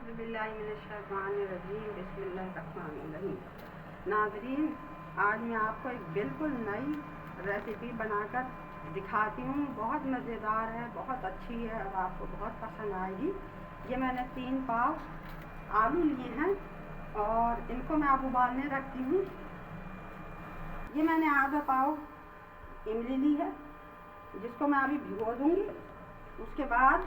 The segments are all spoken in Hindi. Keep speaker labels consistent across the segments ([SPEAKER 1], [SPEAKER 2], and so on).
[SPEAKER 1] औज़ुबिल्लाहिमिनश्शैतानिर्रजीम बिस्मिल्लाहिर्रहमानिर्रहीम। नाज़रीन, आज मैं आपको एक बिल्कुल नई रेसिपी बनाकर दिखाती हूँ। बहुत मज़ेदार है, बहुत अच्छी है और आपको बहुत पसंद आएगी। ये मैंने 3 पाव आलू लिए हैं और इनको मैं अब उबालने रखती हूँ। ये मैंने आधा पाव इमली ली है जिसको मैं अभी भिगो दूँगी। उसके बाद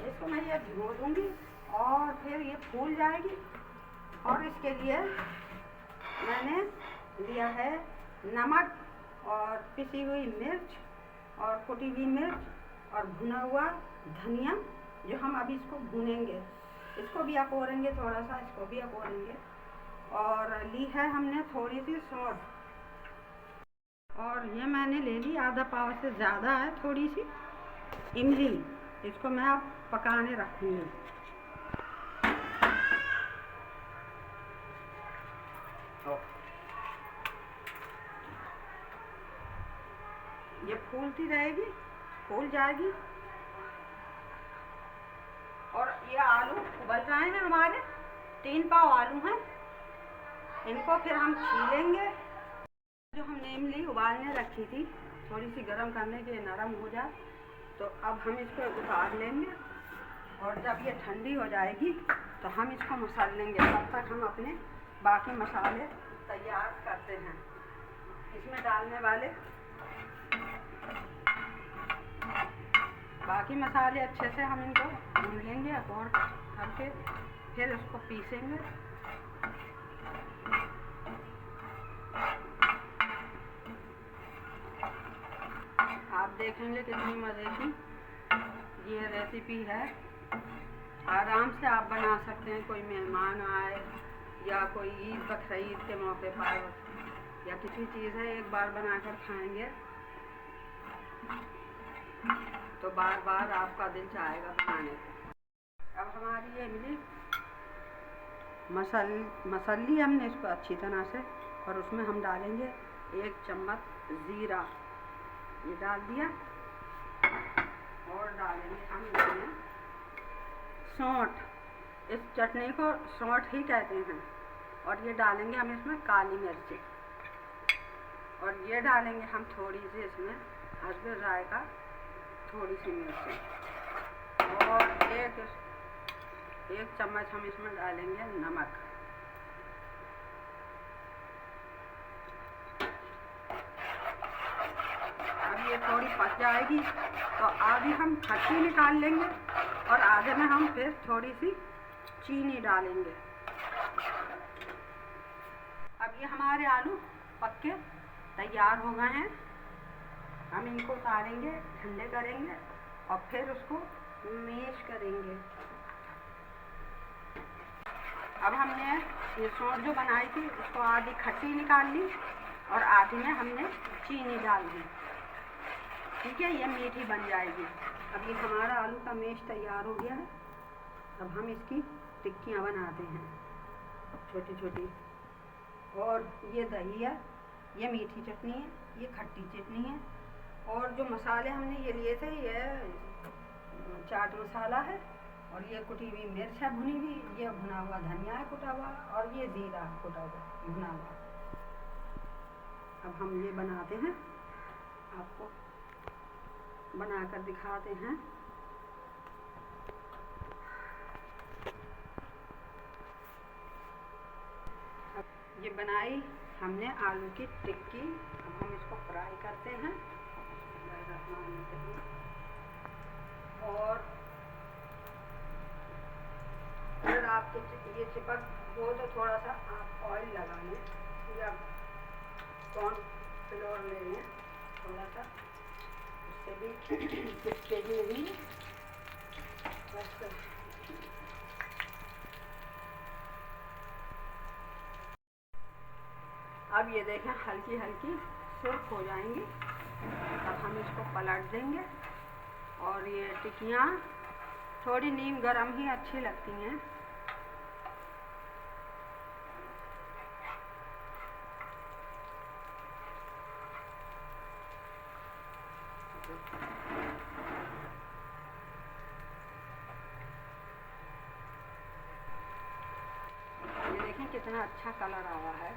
[SPEAKER 1] इसको मैं ये भिगो दूँगी और फिर ये फूल जाएगी। और इसके लिए मैंने लिया है नमक और पिसी हुई मिर्च और कुटी हुई मिर्च और भुना हुआ धनिया, जो हम अभी इसको भूनेंगे। इसको भी अकोरेंगे थोड़ा सा, इसको भी अकोरेंगे। और ली है हमने थोड़ी सी सौंठ, और ये मैंने ले ली आधा पाव से ज़्यादा है थोड़ी सी इमली। इसको मैं अब पकाने रखूँगी। ये फूलती रहेगी, फूल जाएगी। और ये आलू उबल रहे हैं हमारे, 3 पाव आलू हैं। इनको फिर हम छीलेंगे। जो हमने इमली उबालने रखी थी थोड़ी सी गर्म करने के नरम हो जाए, तो अब हम इसको उतार लेंगे। और जब ये ठंडी हो जाएगी तो हम इसको मसल लेंगे। तब तक हम अपने बाकी मसाले तैयार करते हैं। इसमें डालने वाले बाकी मसाले अच्छे से हम इनको भून लेंगे और करके फिर उसको पीसेंगे। आप देखेंगे कितनी मज़े की ये रेसिपी है। आराम से आप बना सकते हैं। कोई मेहमान आए या कोई ईद बकरीद के मौके पर या किसी चीज़ है, एक बार बनाकर खाएंगे तो बार बार आपका दिल चाहेगा बनाने को। अब हमारी ये इमली मसली हमने इसको अच्छी तरह से, और उसमें हम डालेंगे 1 चम्मच ज़ीरा। ये डाल दिया। और डालेंगे हम इसमें सौंठ। इस चटनी को सौंठ ही कहते हैं। और ये डालेंगे हम इसमें काली मिर्ची। और ये डालेंगे हम थोड़ी सी इसमें हस्बे जायका थोड़ी सी मिर्ची। और एक चम्मच हम इसमें डालेंगे नमक। अब ये थोड़ी पक जाएगी तो आधी हम खट्टी निकाल लेंगे और आधे में हम फिर थोड़ी सी चीनी डालेंगे। अब ये हमारे आलू पक के तैयार हो गए हैं। हम इनको उतारेंगे, ठंडे करेंगे और फिर उसको मैश करेंगे। अब हमने ये सौंठ जो बनाई थी उसको आधी खट्टी निकाल ली और आधी में हमने चीनी डाल दी। ठीक है, ये मीठी बन जाएगी। अब ये हमारा आलू का मैश तैयार हो गया है। अब हम इसकी टिक्कियाँ बनाते हैं छोटी छोटी। और ये दही है, ये मीठी चटनी है, ये खट्टी चटनी है। और जो मसाले हमने ये लिए थे, ये चाट मसाला है, और ये कुटी हुई मिर्च है भुनी हुई, ये भुना हुआ धनिया है कुटा हुआ, और ये ज़ीरा कुटा हुआ भुना हुआ। अब हम ये बनाते हैं, आपको बनाकर दिखाते हैं। अब ये बनाई हमने आलू की टिक्की। अब हम इसको फ्राई करते हैं। और अगर आपको ये चिपक हो तो थोड़ा सा आप ऑयल लगा लें या कॉर्न फ्लोर ले लें थोड़ा सा, उससे भी चिपकेगी नहीं। बस अब ये देखें हल्की हल्की सुर्ख हो जाएंगी। अब हम इसको पलट देंगे। और ये टिक्कियाँ थोड़ी नीम गरम ही अच्छी लगती हैं। कितना अच्छा कलर आया है।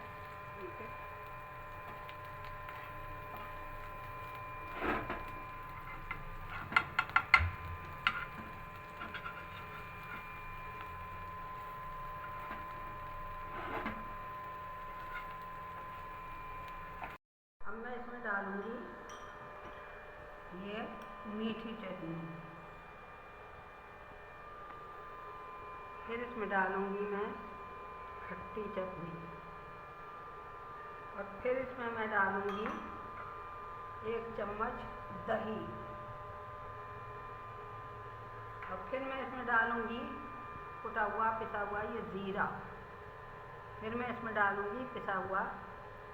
[SPEAKER 1] ठीक है, अब मैं इसमें डालूंगी ये मीठी चटनी, फिर इसमें डालूंगी मैं खट्टी चटनी, और फिर इसमें मैं डालूंगी 1 चम्मच दही, और फिर मैं इसमें डालूंगी कुटा हुआ पिसा हुआ ये ज़ीरा, फिर मैं इसमें डालूंगी पिसा हुआ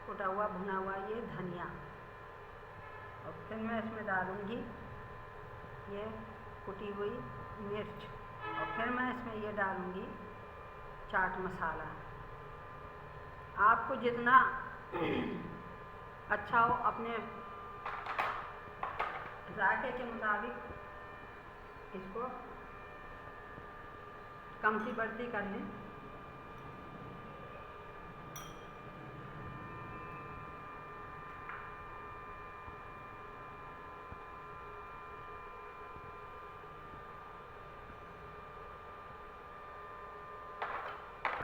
[SPEAKER 1] कुटा हुआ भुना हुआ ये धनिया, और फिर मैं इसमें डालूंगी ये कुटी हुई मिर्च, और फिर मैं इसमें ये डालूंगी चाट मसाला। आपको जितना अच्छा हो अपने जायके के मुताबिक इसको कमती बढ़ती कर लें।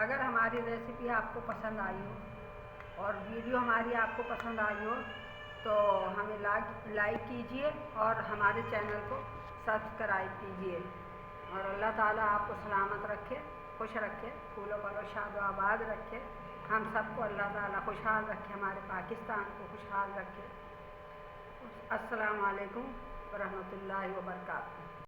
[SPEAKER 1] अगर हमारी रेसिपी आपको पसंद आई हो और वीडियो हमारी आपको पसंद आई हो तो हमें लाइक कीजिए और हमारे चैनल को सब्सक्राइब कीजिए। और अल्लाह ताला आपको सलामत रखे, खुश रखे, फूलों पर शाद आबाद रखे। हम सबको अल्लाह ताला खुशहाल रखे, हमारे पाकिस्तान को खुशहाल रखे। अस्सलामु अलैकुम वरहमतुल्लाहि वबरकातुहू।